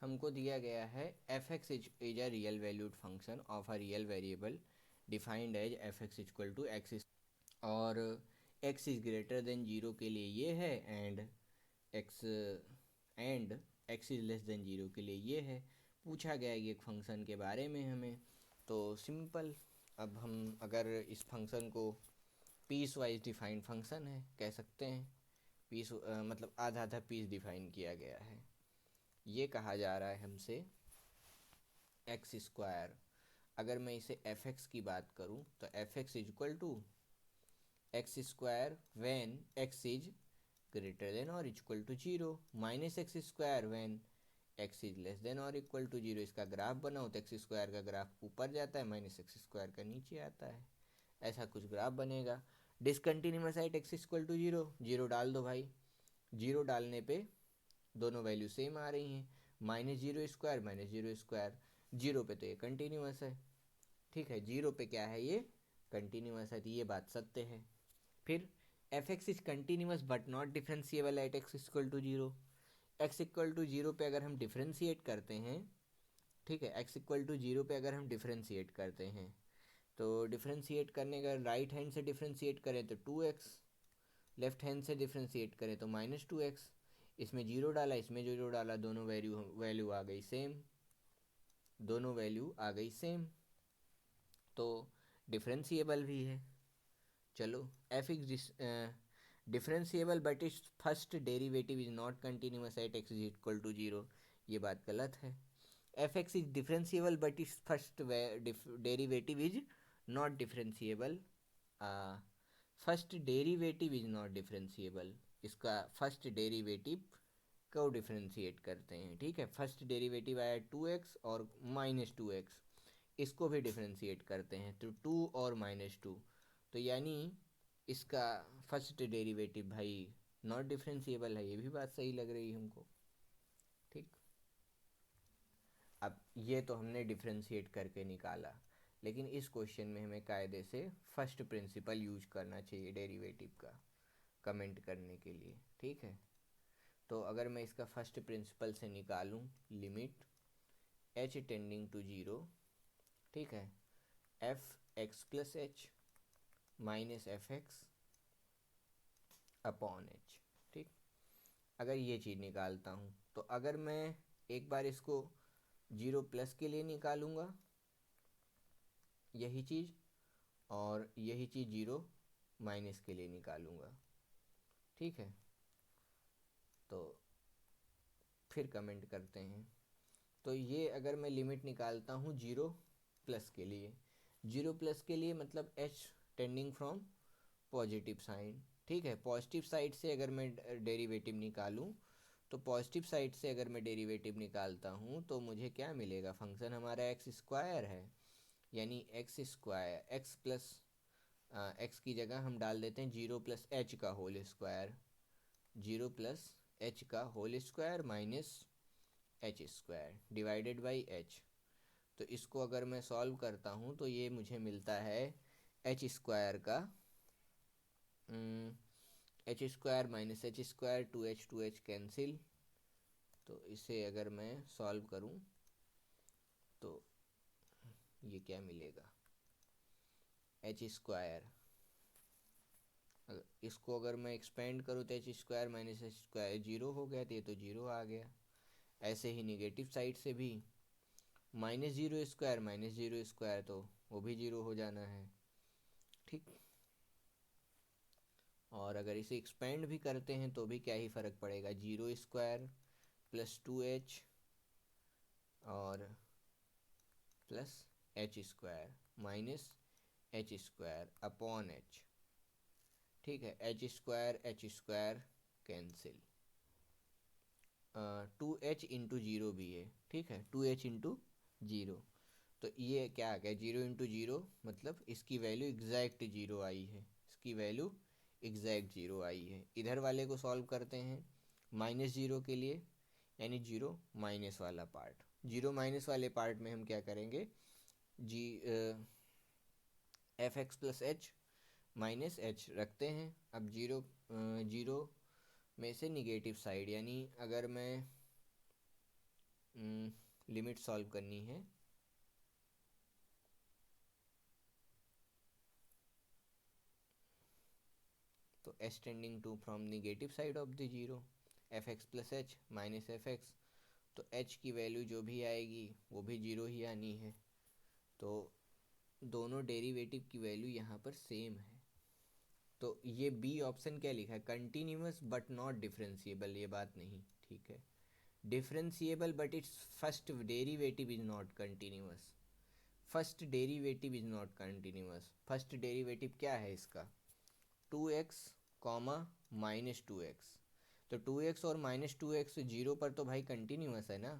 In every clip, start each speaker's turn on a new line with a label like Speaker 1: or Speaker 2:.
Speaker 1: हमको दिया गया है f x is a real valued function of a real variable defined as f x equal to x, और x is greater than zero के लिए ये है, x and x is less than zero के लिए ये है। पूछा गया ये एक फंक्शन के बारे में हमें, तो सिंपल। अब हम अगर इस फंक्शन को पीस वाइज डिफाइंड फंक्शन है कह सकते हैं, पीस मतलब आधा आधा पीस डिफाइन किया गया है। ये कहा जा रहा है हमसे एक्स स्क्वायर। अगर मैं इसे एफ एक्स की बात करूं तो f x is equal to x square when x is greater than और equal to zero, minus x square when x is less than और इक्वल टू जीरो। इसका ग्राफ बनाओ तो एक्स स्क्वायर का ग्राफ ऊपर जाता है, माइनस एक्स स्क्वायर का नीचे आता है, ऐसा कुछ ग्राफ बनेगा। Discontinuous at x equal to zero, zero डाल दो भाई, जीरो डालने पे दोनों वैल्यू सेम आ रही हैं, माइनस जीरो स्क्वायर, जीरो पे तो ये कंटिन्यूअस है, ठीक है, जीरो पे क्या है ये कंटिन्यूअस है, तो ये बात सत्य है। फिर f x is continuous but not differentiable at x equal to zero. X equal to zero पे अगर हम डिफ्रेंशिएट करते हैं, ठीक है, एक्स इक्वल टू जीरो पे अगर हम डिफ्रेंशिएट करते हैं तो डिफ्रेंशिएट करने का राइट हैंड से डिफ्रेंशिएट करें तो 2x, लेफ्ट हैंड से डिफ्रेंशिएट करें तो -2x। इसमें जीरो डाला, इसमें जीरो डाला, दोनों वैल्यू आ गई सेम, दोनों वैल्यू आ गई सेम, तो डिफरेंशिएबल भी है। चलो f is differentiable but is first derivative is not continuous at x is equal to zero, ये बात गलत है। F x is differentiable but is first derivative is not differentiable, first derivative is not differentiable, इसका first derivative को differentiate करते हैं, ठीक है, फर्स्ट डेरिवेटिव आया 2x और -2x, इसको भी डिफरेंशिएट करते हैं तो 2 और -2, तो यानी इसका फर्स्ट डेरिवेटिव भाई नॉट डिफरेंशिएबल है, ये भी बात सही लग रही है हमको, ठीक। अब ये तो हमने डिफरेंशिएट करके निकाला, लेकिन इस क्वेश्चन में हमें कायदे से फर्स्ट प्रिंसिपल यूज करना चाहिए डेरिवेटिव का कमेंट करने के लिए, ठीक है। तो अगर मैं इसका फर्स्ट प्रिंसिपल से निकालूं limit h tending to zero, ठीक है, f x plus h minus f x upon h, ठीक। अगर ये चीज़ निकालता हूँ तो अगर मैं एक बार इसको जीरो प्लस के लिए निकालूंगा यही चीज़, और यही चीज़ जीरो माइनस के लिए निकालूंगा, ठीक है। तो फिर कमेंट करते हैं, तो ये अगर मैं लिमिट निकालता हूँ जीरो प्लस के लिए, जीरो प्लस के लिए मतलब h tending from positive side, ठीक है, पॉजिटिव साइड से अगर मैं डेरिवेटिव निकालूं तो पॉजिटिव साइड से अगर मैं डेरिवेटिव निकालता हूं तो मुझे क्या मिलेगा, फंक्शन हमारा एक्स स्क्वायर है, यानी x square x plus x की जगह हम डाल देते हैं जीरो प्लस एच का whole square, zero plus h का whole square minus h square divided by h. तो इसको अगर मैं सॉल्व करता हूँ तो ये मुझे मिलता है एच स्क्वायर का h square minus h square, two h cancel, तो इसे अगर मैं सॉल्व करूँ तो ये क्या मिलेगा, एच स्क्वायर, इसको अगर मैं एक्सपेंड करूँ तो H square minus h square zero हो गया, तो ये तो जीरो आ गया। ऐसे ही निगेटिव साइड से भी माइनस जीरो स्क्वायर तो वो भी जीरो हो जाना है, ठीक। और अगर इसे एक्सपेंड भी करते हैं तो भी क्या ही फ़र्क पड़ेगा, जीरो स्क्वायर प्लस 2h और plus H square minus h square upon h, ठीक है, h square cancel, 2h into zero भी है, ठीक है, 2h इंटू जीरो, तो ये क्या आ गया, जीरो इंटू जीरो मतलब इसकी वैल्यू एग्जैक्ट जीरो आई है, इसकी वैल्यू एग्जैक्ट जीरो आई है। इधर वाले को सॉल्व करते हैं माइनस जीरो के लिए, यानी जीरो माइनस वाला पार्ट, जीरो माइनस वाले पार्ट में हम क्या करेंगे, जी f x plus h minus h रखते हैं। अब जीरो में से निगेटिव साइड, यानी अगर मैं लिमिट सॉल्व करनी है। तो h tending to from negative side of the zero, f x plus h minus f x, तो एच की वैल्यू जो भी आएगी वो भी जीरो ही आनी है। तो दोनों डेरिवेटिव की वैल्यू यहाँ पर सेम है। तो ये बी ऑप्शन क्या लिखा है, कंटिन्यूअस बट नॉट डिफरेंशिएबल, ये बात नहीं, ठीक है। Differentiable but it's first derivative is not continuous. First derivative is not continuous. First derivative क्या है इसका, 2x कॉमा माइनस 2x। तो 2x और माइनस 2x जीरो पर तो भाई कंटिन्यूअस है ना,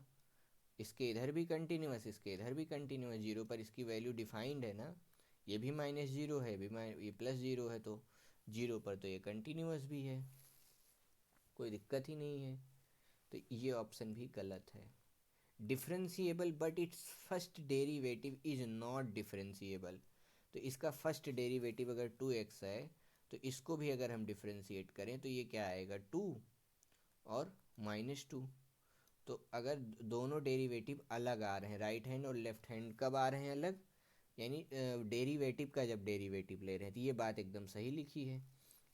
Speaker 1: इसके इधर भी कंटिन्यूअस, इसके इधर भी कंटिन्यूअस, जीरो पर इसकी वैल्यू डिफाइंड है ना। ये भी माइनस जीरो है, ये प्लस जीरो है, तो जीरो पर तो ये कंटिन्यूअस भी है, कोई दिक्कत ही नहीं है। तो ये ऑप्शन भी गलत है। Differentiable but it's first derivative is not differentiable. तो इसका फर्स्ट डेरिवेटिव अगर 2x है तो इसको भी अगर हम डिफरेंशिएट करें तो ये क्या आएगा, 2 और माइनस 2। तो अगर दोनों डेरिवेटिव अलग आ रहे हैं, राइट हैंड और लेफ्ट हैंड कब आ रहे हैं अलग, यानी डेरिवेटिव का जब डेरिवेटिव ले रहे हैं, तो ये बात एकदम सही लिखी है।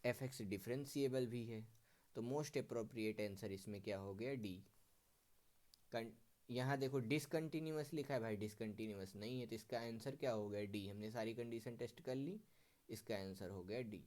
Speaker 1: एफ एक्स डिफरेंशिएबल भी है, तो मोस्ट अप्रोप्रिएट आंसर इसमें क्या हो गया, डी। यहाँ देखो डिसकंटिन्यूअस लिखा है भाई, डिसकंटिन्यूअस नहीं है, तो इसका आंसर क्या हो गया, डी। हमने सारी कंडीशन टेस्ट कर ली, इसका आंसर हो गया डी।